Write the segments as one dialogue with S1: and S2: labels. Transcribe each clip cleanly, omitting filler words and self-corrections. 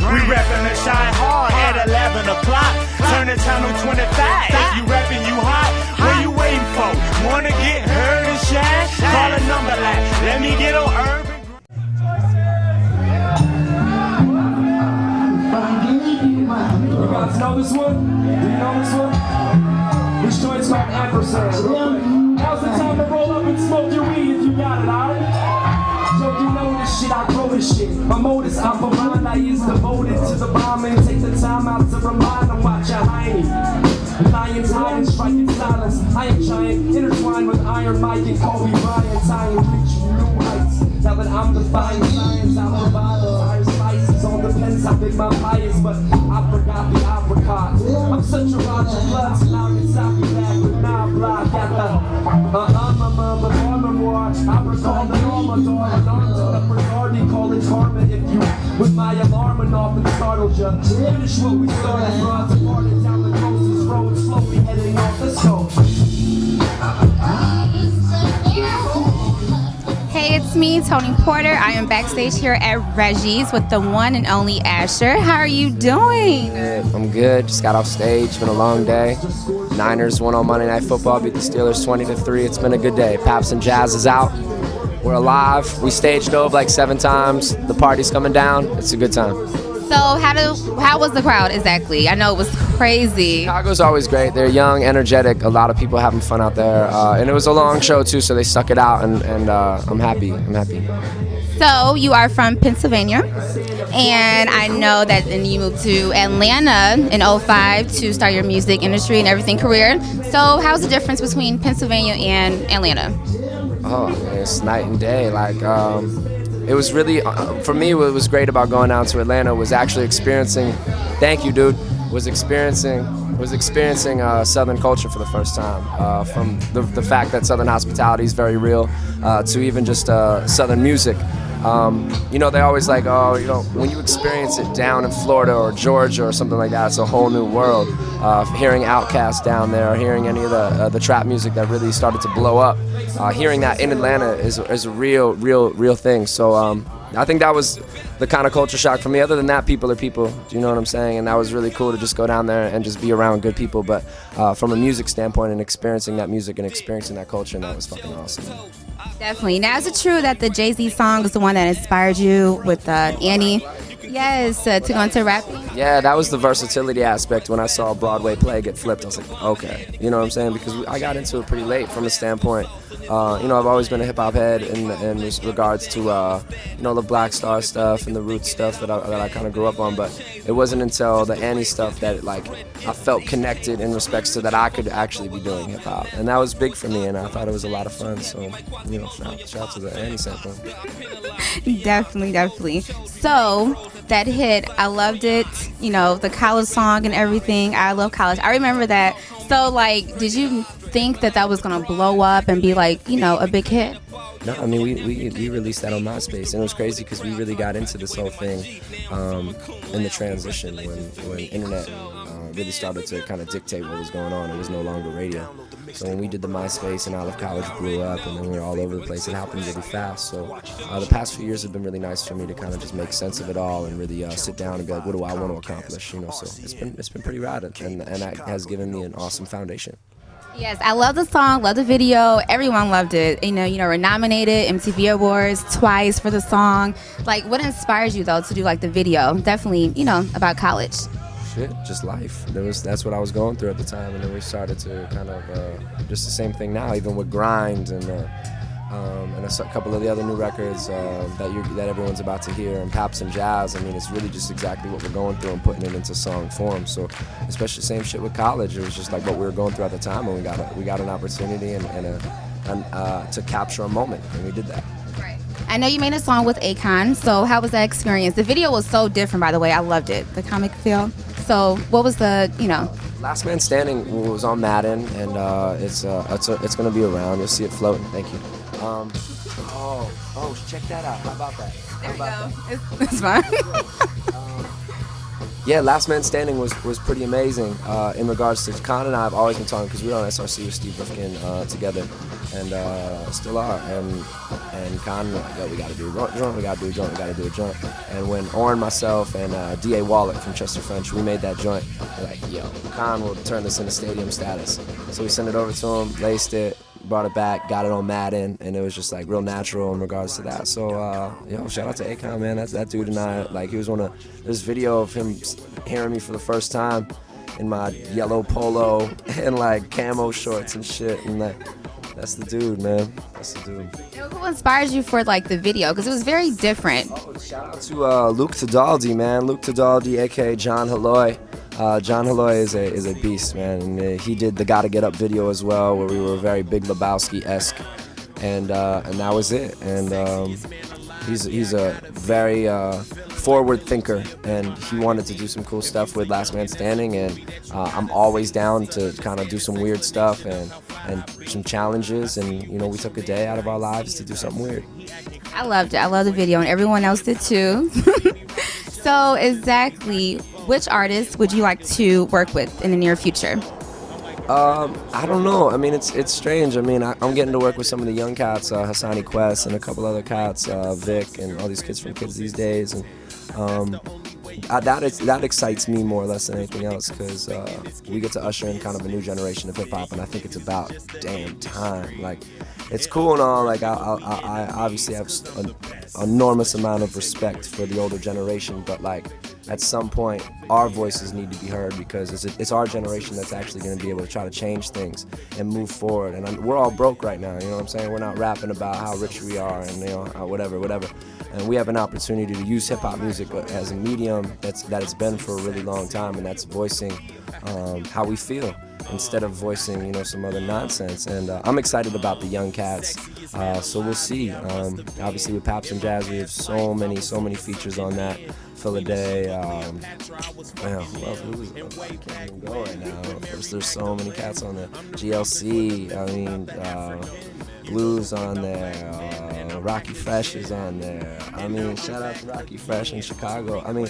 S1: We reppin' the shine hard at 11 o'clock. Turn the channel 25. If you reppin', you hot. What you waiting for? Wanna get heard and shine? Call a number like, let me get on urban.
S2: You guys know this one? Do you know this one? This joint's called Ampersand. Now's the time to roll up and smoke your weed if you got it, alright? Yo, you know this shit, I grow this shit. My modus operandi is devoted to the bombing. Take the time out to remind them, watch your hiney. Lions high and striking silence. I am giant, intertwined with Iron Mike and Kobe Bryant. I am reaching new heights. Now that I'm defying science, I'll provide the higher slices. All depends how big my pie is, but I forgot the apricot. I'm such a Roger blood, so now it's I'll be back with my block at the war. I recall the normal door, and on to the Bernardi, call it karma if you with my alarm and off and startled ya. Finish what we started, brought departed down the closest road, slowly heading off the scope.
S3: Hey, it's me, Tony Porter. I am backstage here at Reggie's with the one and only Asher. How are you doing?
S4: I'm good. Just got off stage. Been a long day. Niners won on Monday Night Football, beat the Steelers 20-3. It's been a good day. Paps and Jazz is out. We're alive. We stage dove like 7 times. The party's coming down. It's a good time.
S3: So how was the crowd exactly? I know it was crazy.
S4: Chicago's always great. They're young, energetic. A lot of people having fun out there. And it was a long show too, so they stuck it out. And I'm happy. I'm happy.
S3: So you are from Pennsylvania, and I know that then you moved to Atlanta in 2005 to start your music industry and everything career. So how's the difference between Pennsylvania and Atlanta?
S4: Oh, it's night and day. Like, it was really, for me, what was great about going down to Atlanta was actually experiencing, thank you, dude, was experiencing Southern culture for the first time. From the fact that Southern hospitality is very real, to even just Southern music. You know, they always like, oh, you know, when you experience it down in Florida or Georgia or something like that, it's a whole new world. Hearing Outkast down there, hearing any of the trap music that really started to blow up, hearing that in Atlanta is a real thing. So I think that was the kind of culture shock for me. Other than that, people are people. Do you know what I'm saying? And that was really cool to just go down there and just be around good people. But from a music standpoint and experiencing that music and experiencing that culture, and that was fucking awesome.
S3: Definitely. Now, is it true that the Jay-Z song was the one that inspired you with Annie? Yes, to go into rapping?
S4: Yeah, that was the versatility aspect. When I saw a Broadway play get flipped, I was like, okay. You know what I'm saying? Because I got into it pretty late from a standpoint. You know, I've always been a hip-hop head in regards to, you know, the Black Star stuff and the Roots stuff that I kind of grew up on. But it wasn't until the Annie stuff that, like, I felt connected in respects to that I could actually be doing hip-hop. And that was big for me, and I thought it was a lot of fun. So, you know, shout out to the Annie sample.
S3: Definitely. So that hit, I loved it. You know, the college song and everything. I love college. I remember that. So, like, did you think that was gonna blow up and be like, you know, a big hit?
S4: No, I mean, we released that on MySpace, and it was crazy because we really got into this whole thing in the transition when internet really started to kind of dictate what was going on. It was no longer radio. So when we did the MySpace and Olive College blew up, and then we were all over the place, it happened really fast. So the past few years have been really nice for me to kind of just make sense of it all and really sit down and be like, what do I want to accomplish? You know, so it's been pretty rad, and that has given me an awesome foundation.
S3: Yes, I love the song, love the video. Everyone loved it. You know, we're nominated MTV Awards twice for the song. Like, what inspires you though to do like the video? Definitely, you know, about college.
S4: Shit, just life. That's what I was going through at the time, and then we started to kind of just the same thing now, even with Grind and a couple of the other new records that everyone's about to hear, and Paps and Jazz. I mean, it's really just exactly what we're going through and putting it into song form. So, especially same shit with college. It was just like what we were going through at the time, and we got an opportunity to capture a moment, and we did that.
S3: Right. I know you made a song with Akon. So, how was that experience? The video was so different, by the way. I loved it. The comic feel. So, what was the, you know?
S4: Last Man Standing was on Madden, and it's going to be around. You'll see it floating. Thank you. Check that out. How about that?
S3: There we go. It's fine.
S4: Yeah, Last Man Standing was pretty amazing in regards to Khan and I have always been talking, because we were on SRC with Steve Rifkin together. still are. And Con, like, yo, we gotta do a joint, we gotta do a joint, we gotta do a joint. And when Oren, myself, and D.A. Wallach from Chester French, we made that joint, we're like, yo, Con will turn this into stadium status. So we sent it over to him, laced it, brought it back, got it on Madden, and it was just like real natural in regards to that. So, yo, shout out to Akon, man. That's that dude and I. Like, he was on this video of him hearing me for the first time in my yellow polo and like camo shorts and shit, and like, that's the dude, man. That's the dude.
S3: Who inspires you for like the video? Because it was very different.
S4: Oh, shout out to Luke Tadaldi, man. Luke Tadaldi, aka John Halloy. John Halloy is a beast, man, and he did the Gotta Get Up video as well, where we were very Big Lebowski-esque, and that was it. And he's a very forward thinker, and he wanted to do some cool stuff with Last Man Standing, and I'm always down to kind of do some weird stuff and some challenges, and you know, we took a day out of our lives to do something weird.
S3: I loved it. I loved the video, and everyone else did too. So exactly, which artist would you like to work with in the near future?
S4: I don't know. I mean, it's strange. I mean, I'm getting to work with some of the young cats, Hassani Quest and a couple other cats, Vic, and all these kids from Kids These Days, and that excites me more or less than anything else, because we get to usher in kind of a new generation of hip hop, and I think it's about damn time. Like, it's cool and all. Like, I obviously have an enormous amount of respect for the older generation, but like, at some point, our voices need to be heard, because it's our generation that's actually going to be able to try to change things and move forward. And we're all broke right now, you know what I'm saying? We're not rapping about how rich we are and, you know, whatever. And we have an opportunity to use hip-hop music as a medium that it's been for a really long time, and that's voicing how we feel instead of voicing, you know, some other nonsense. And I'm excited about the young cats, so we'll see. Obviously with Paps and Jazz, we have so many features on that. Philaday, man, who else? I can't even go right now. There's so many cats on there. GLC, I mean, Blues on there, Rocky Fresh is on there. I mean, shout out to Rocky Fresh in Chicago. I mean,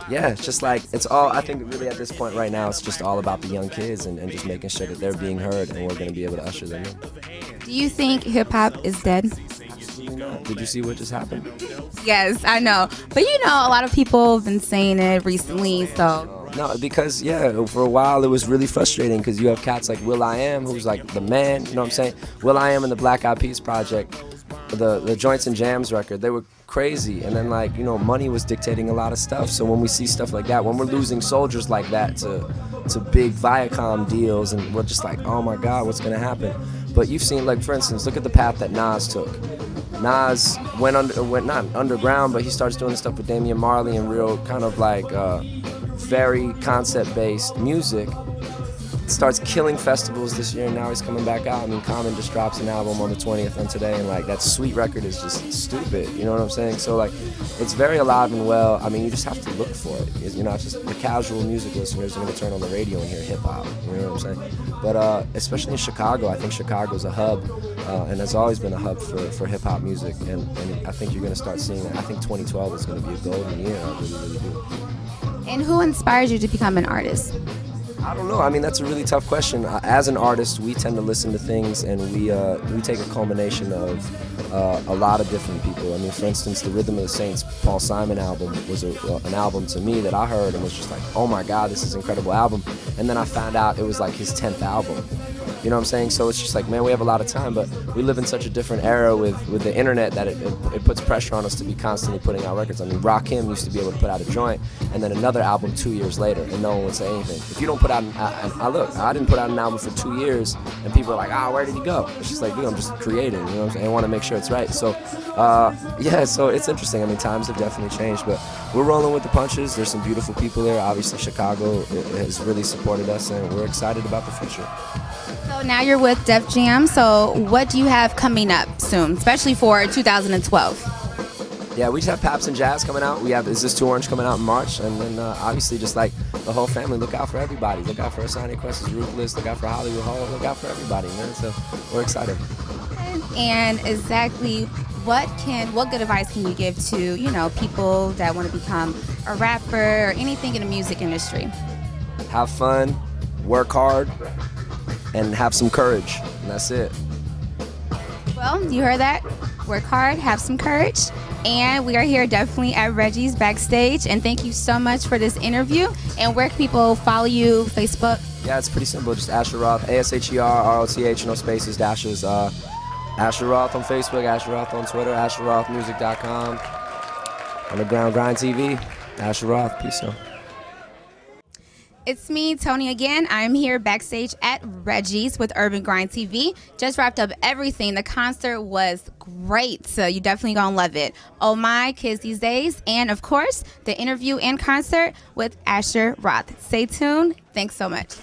S4: yeah, it's just like, it's all, I think really at this point right now, it's just all about the young kids and just making sure that they're being heard, and we're going to be able to usher them in.
S3: Do you think hip-hop is dead?
S4: Absolutely not. Did you see what just happened?
S3: Yes, I know. But you know, a lot of people have been saying it recently, so.
S4: No, because, yeah, for a while it was really frustrating, because you have cats like will.i.am, who's like the man, you know what I'm saying? will.i.am and the Black Eyed Peas project, the Joints and Jams record, they were crazy. And then, like, you know, money was dictating a lot of stuff. So when we see stuff like that, when we're losing soldiers like that to big Viacom deals, and we're just like, oh my God, what's gonna happen? But you've seen, like, for instance, look at the path that Nas took. Nas went not underground, but he starts doing stuff with Damian Marley and real kind of like very concept-based music. Starts killing festivals this year, and now he's coming back out. I mean, Common just drops an album on the 20th on today, and like, that Sweet record is just stupid, you know what I'm saying? So like, it's very alive and well. I mean, you just have to look for it. You know, it's just the casual music listeners are going to turn on the radio and hear hip-hop, you know what I'm saying? But especially in Chicago, I think Chicago's a hub, and has always been a hub for hip-hop music, and I think you're going to start seeing that. I think 2012 is going to be a golden year, I really, really do.
S3: And who inspires you to become an artist?
S4: I don't know. I mean, that's a really tough question. As an artist, we tend to listen to things, and we take a culmination of a lot of different people. I mean, for instance, the Rhythm of the Saints Paul Simon album was an album to me that I heard and was just like, oh my God, this is an incredible album. And then I found out it was like his 10th album. You know what I'm saying? So it's just like, man, we have a lot of time, but we live in such a different era with the internet that it puts pressure on us to be constantly putting out records. I mean, Rakim used to be able to put out a joint and then another album 2 years later, and no one would say anything. If you don't put out I didn't put out an album for 2 years, and people are like, where did he go? It's just like, dude, I'm just creating, you know what I'm saying? I want to make sure it's right. So, yeah, so it's interesting. I mean, times have definitely changed, but we're rolling with the punches. There's some beautiful people there. Obviously, Chicago has really supported us, and we're excited about the future.
S3: So now you're with Def Jam, so what do you have coming up soon, especially for 2012?
S4: Yeah, we just have Paps and Jazz coming out. We have Is This Too Orange coming out in March, and then obviously just like the whole family, look out for everybody. Look out for Hassani Quest's Ruthless, look out for Hollywood Hall, look out for everybody, man. So we're excited.
S3: And exactly what good advice can you give to, you know, people that want to become a rapper or anything in the music industry?
S4: Have fun, work hard, and have some courage, and that's it.
S3: Well, you heard that. Work hard, have some courage. And we are here definitely at Reggie's backstage. And thank you so much for this interview. And where can people follow you? Facebook?
S4: Yeah, it's pretty simple. Just Asher Roth, ASHERROTH, no spaces, dashes. Asher Roth on Facebook, Asher Roth on Twitter, AsherRothMusic.com. Underground Grind TV, Asher Roth. Peace out.
S3: It's me, Tony, again. I'm here backstage at Reggie's with Urban Grind TV. Just wrapped up everything. The concert was great, so you definitely gonna love it. Oh my, kids these days. And of course, the interview and concert with Asher Roth. Stay tuned. Thanks so much.